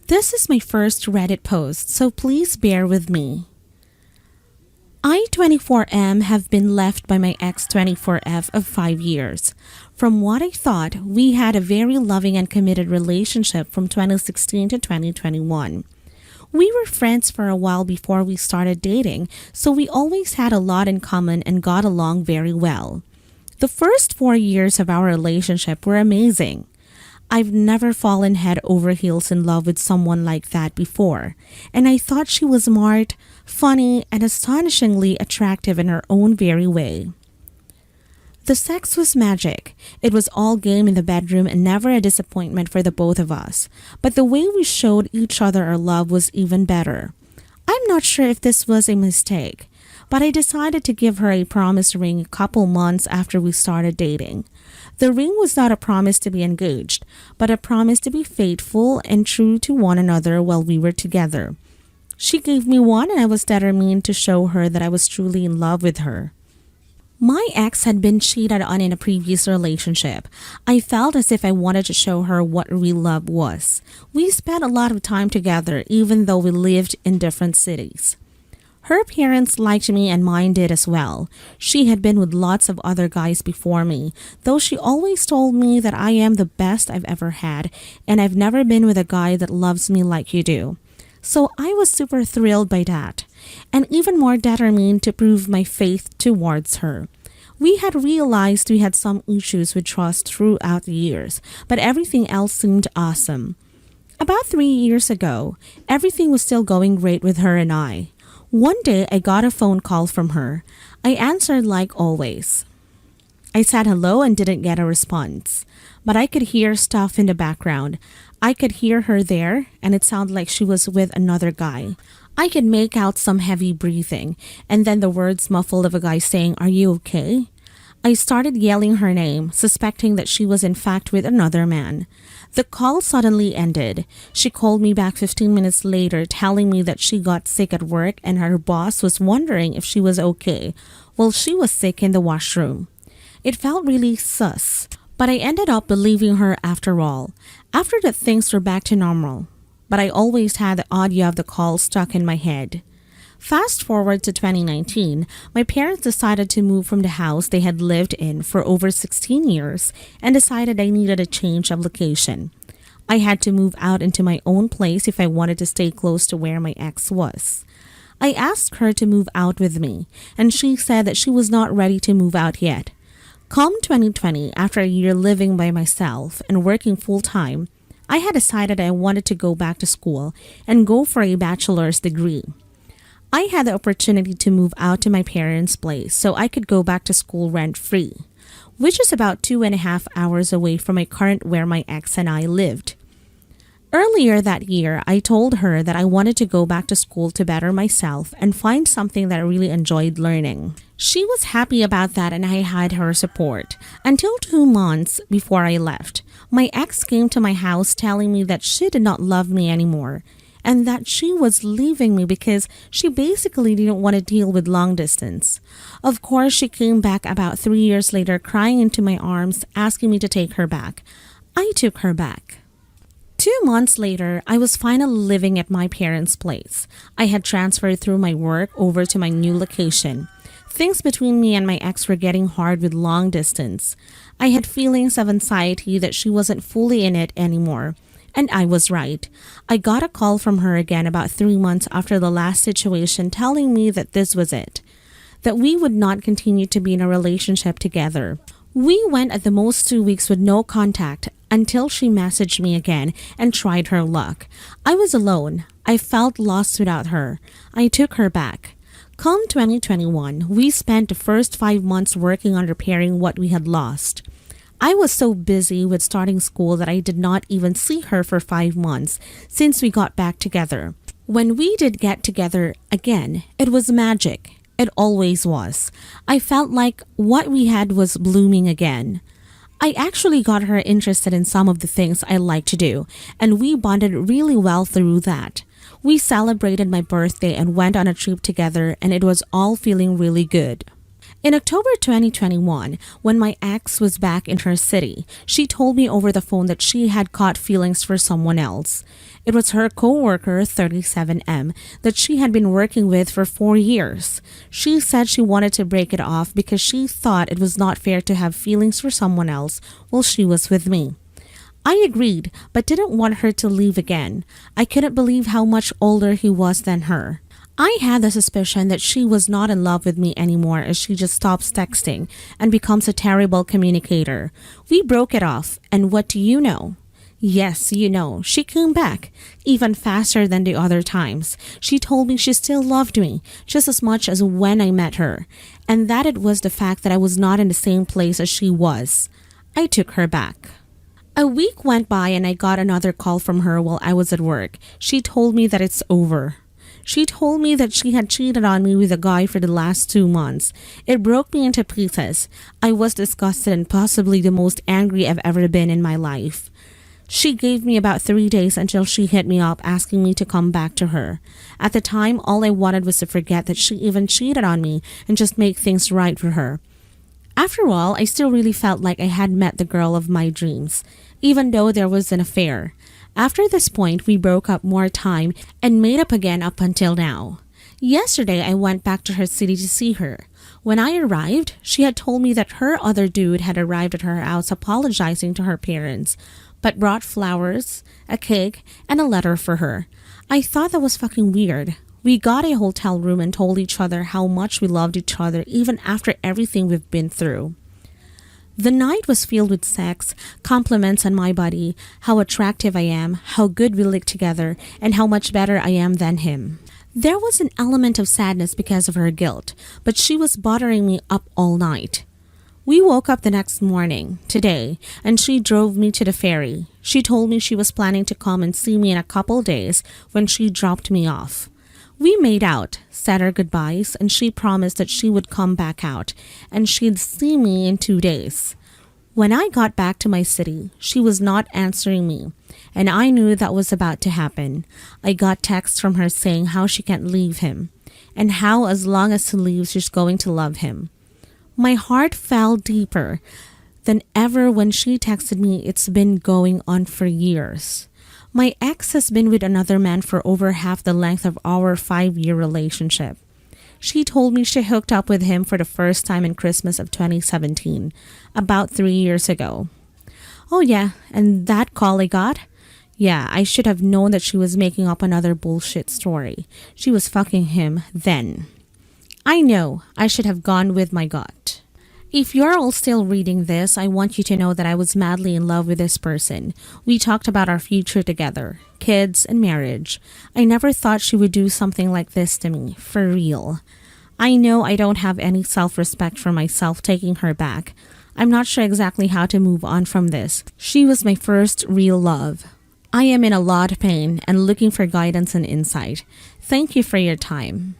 This is my first Reddit post, so please bear with me. I, 24M, have been left by my ex 24F of 5 years. From what I thought, we had a very loving and committed relationship from 2016 to 2021. We were friends for a while before we started dating, so we always had a lot in common and got along very well. The first 4 years of our relationship were amazing. I've never fallen head over heels in love with someone like that before, and I thought she was smart, funny, and astonishingly attractive in her own very way. The sex was magic. It was all game in the bedroom and never a disappointment for the both of us, but the way we showed each other our love was even better. I'm not sure if this was a mistake, but I decided to give her a promise ring a couple months after we started dating. The ring was not a promise to be engaged, but a promise to be faithful and true to one another while we were together. She gave me one and I was determined to show her that I was truly in love with her. My ex had been cheated on in a previous relationship. I felt as if I wanted to show her what real love was. We spent a lot of time together even though we lived in different cities. Her parents liked me and mine did as well. She had been with lots of other guys before me, though she always told me that I am the best I've ever had and I've never been with a guy that loves me like you do. So I was super thrilled by that, and even more determined to prove my faith towards her. We had realized we had some issues with trust throughout the years, but everything else seemed awesome. About 3 years ago, everything was still going great with her and I. One day, I got a phone call from her. I answered like always. I said hello and didn't get a response, but I could hear stuff in the background. I could hear her there, and it sounded like she was with another guy. I could make out some heavy breathing, and then the words muffled of a guy saying, "Are you okay?" I started yelling her name, suspecting that she was in fact with another man. The call suddenly ended. She called me back 15 minutes later, telling me that she got sick at work and her boss was wondering if she was okay while she was sick in the washroom. It felt really sus, but I ended up believing her after all. After that, things were back to normal, but I always had the audio of the call stuck in my head. Fast forward to 2019, my parents decided to move from the house they had lived in for over 16 years and decided I needed a change of location. I had to move out into my own place if I wanted to stay close to where my ex was. I asked her to move out with me, and she said that she was not ready to move out yet. Come 2020, after a year living by myself and working full-time, I had decided I wanted to go back to school and go for a bachelor's degree. I had the opportunity to move out to my parents' place so I could go back to school rent-free, which is about 2.5 hours away from my current where my ex and I lived. Earlier that year, I told her that I wanted to go back to school to better myself and find something that I really enjoyed learning. She was happy about that and I had her support. Until 2 months before I left, my ex came to my house telling me that she did not love me anymore and that she was leaving me because she basically didn't want to deal with long distance. Of course, she came back about 3 years later crying into my arms, asking me to take her back. I took her back. 2 months later, I was finally living at my parents' place. I had transferred through my work over to my new location. Things between me and my ex were getting hard with long distance. I had feelings of anxiety that she wasn't fully in it anymore. And I was right. I got a call from her again about 3 months after the last situation telling me that this was it, that we would not continue to be in a relationship together. We went at the most 2 weeks with no contact until she messaged me again and tried her luck. I was alone. I felt lost without her. I took her back. Come 2021, we spent the first 5 months working on repairing what we had lost. I was so busy with starting school that I did not even see her for 5 months since we got back together. When we did get together again, it was magic. It always was. I felt like what we had was blooming again. I actually got her interested in some of the things I like to do, and we bonded really well through that. We celebrated my birthday and went on a trip together, and it was all feeling really good. In October 2021, when my ex was back in her city, she told me over the phone that she had caught feelings for someone else. It was her coworker, 37M, that she had been working with for 4 years. She said she wanted to break it off because she thought it was not fair to have feelings for someone else while she was with me. I agreed, but didn't want her to leave again. I couldn't believe how much older he was than her. I had the suspicion that she was not in love with me anymore as she just stops texting and becomes a terrible communicator. We broke it off, and what do you know? Yes, you know, she came back, even faster than the other times. She told me she still loved me, just as much as when I met her, and that it was the fact that I was not in the same place as she was. I took her back. A week went by and I got another call from her while I was at work. She told me that it's over. She told me that she had cheated on me with a guy for the last 2 months. It broke me into pieces. I was disgusted and possibly the most angry I've ever been in my life. She gave me about 3 days until she hit me up asking me to come back to her. At the time, all I wanted was to forget that she even cheated on me and just make things right for her. After all, I still really felt like I had met the girl of my dreams, even though there was an affair. After this point, we broke up more time and made up again up until now. Yesterday, I went back to her city to see her. When I arrived, she had told me that her other dude had arrived at her house apologizing to her parents, but brought flowers, a cake, and a letter for her. I thought that was fucking weird. We got a hotel room and told each other how much we loved each other even after everything we've been through. The night was filled with sex, compliments on my body, how attractive I am, how good we look together, and how much better I am than him. There was an element of sadness because of her guilt, but she was bothering me up all night. We woke up the next morning, today, and she drove me to the ferry. She told me she was planning to come and see me in a couple days when she dropped me off. We made out, said our goodbyes, and she promised that she would come back out, and she'd see me in 2 days. When I got back to my city, she was not answering me, and I knew that was about to happen. I got texts from her saying how she can't leave him, and how as long as he leaves, she's going to love him. My heart fell deeper than ever when she texted me, "It's been going on for years." My ex has been with another man for over half the length of our 5-year relationship. She told me she hooked up with him for the first time in Christmas of 2017, about 3 years ago. Oh yeah, and that call I got? Yeah, I should have known that she was making up another bullshit story. She was fucking him then. I know, I should have gone with my gut. If you're all still reading this, I want you to know that I was madly in love with this person. We talked about our future together, kids and marriage. I never thought she would do something like this to me, for real. I know I don't have any self-respect for myself taking her back. I'm not sure exactly how to move on from this. She was my first real love. I am in a lot of pain and looking for guidance and insight. Thank you for your time.